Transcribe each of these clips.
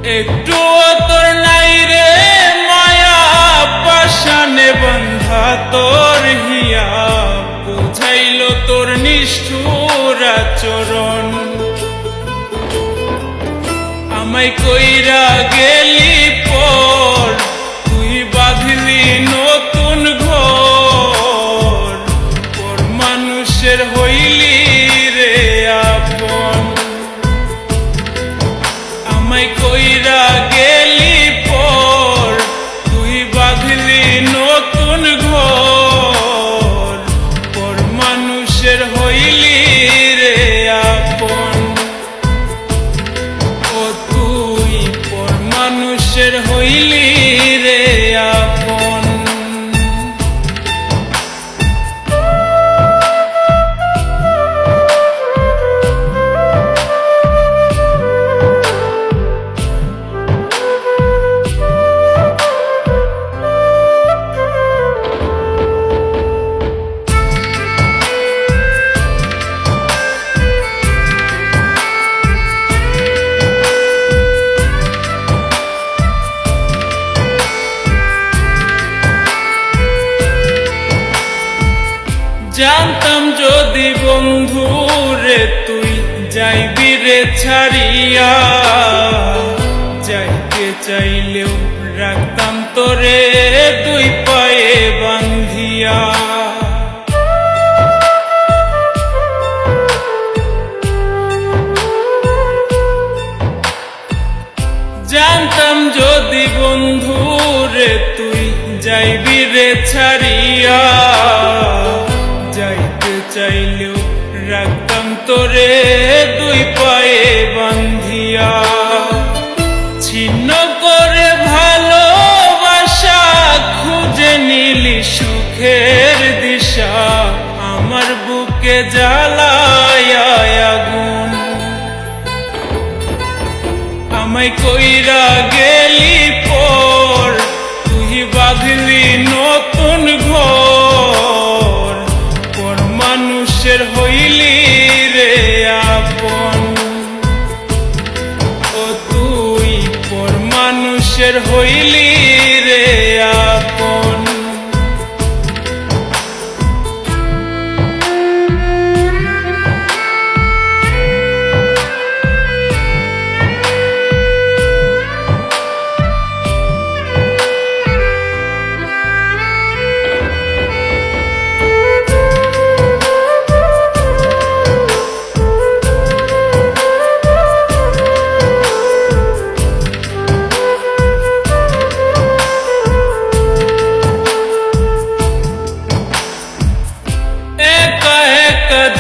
একটু তোর নাই রে মায়া পাশানে বন্ধা তোর হিয়া বুঝাইল তোর নিষ্ঠুর আচরণ আমায় কইরা গেলি পর তুই বাঁধলি নতুন ঘর পর মানুষের হইলি রে আপন আমায় কইরা গেলি পর তুই বাঁধলি নতুন ঘর পর মানুষের হইলি রে আপন ও তুই পর মানুষের হইলি রে আপন জানতাম যদি বন্ধু রে তুই যাইবি রে ছাড়িয়া যাইতে চাইলেও রাখতাম তোরে দুই পায়ে বান্ধিয়া জানতাম যদি বন্ধু রে তুই যাইবি রে ছাড়িয়া যাইতে চাইলেও রাখতাম তোরে দুই পায়ে বান্ধিয়া ছিন্ন করে ভালোবাসা খুঁজে নিলি সুখের দিশা আমার বুকে জ্বালায় আগুন আমায় কইরা গেলি পর তুই বাঁধলি নতুন ঘর পর মানুষের হইলি রে আপন ও তুই পর মানুষের হইলি রে আপন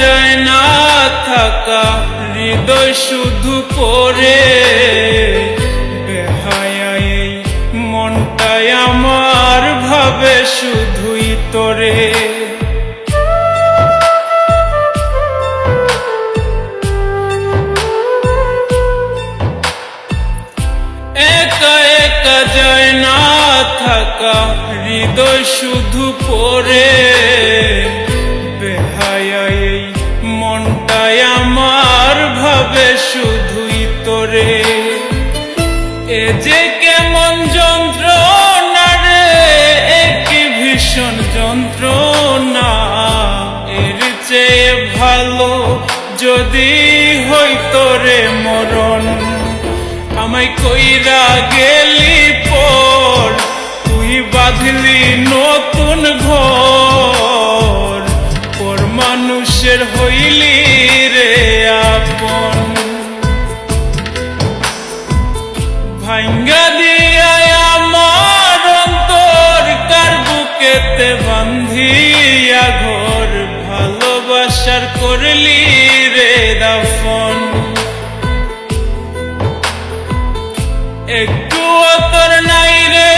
যায় না থাকা হৃদয় শুধু পড়ে বেহায়াই মনটাই আমার ভাবে শুধুই তোরে একা একা যায় না থাকা হৃদয় শুধু পড়ে বেহায়াই মনটাই আমার ভাবে শুধুই তোরে এ যে কেমন যন্ত্রণা রে একই ভীষণ যন্ত্রণা এর চেয়ে ভালো যদি হইতো রে মরণ আমায় কইরা গেলি পর তুই বাঁধলি নতুন ঘর পর মানুষের হইলি রে আপন ভাঙ্গা দিয়া আমার অন্তর কার বুকেতে বান্ধিয়া ঘর ভালোবাসার করলি রে দাফন একটু তোর নাই রে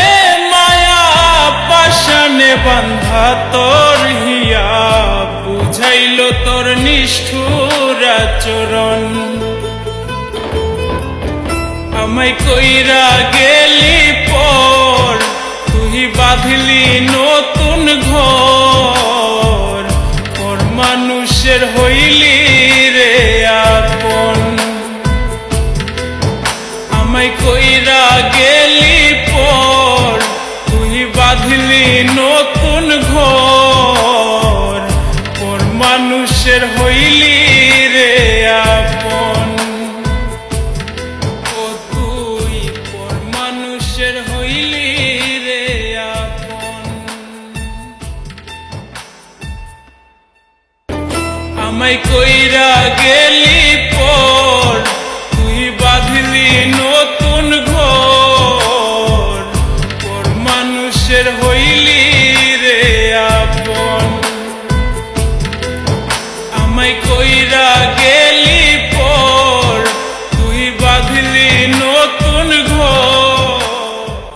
মায়া পাশানে বান্ধা তোর হিয়া বুঝাইল তোর নিষ্ঠুর আচরণ আমায় কইরা গেলি পর তুই বাঁধলি নতুন ঘর পর মানুষের হইলি রে আপন আমায় কইরা গেলি পর তুই বাঁধলি নতুন ঘর পর মানুষের হইলি রে আপন ও তুই পর মানুষের হইলি রে আপন আমায় কইরা গেলি পর তুই বাঁধলি নতুন ঘর পর মানুষের হইলি রে আপন আমায় কইরা গেলি পর তুই বাঁধলি নতুন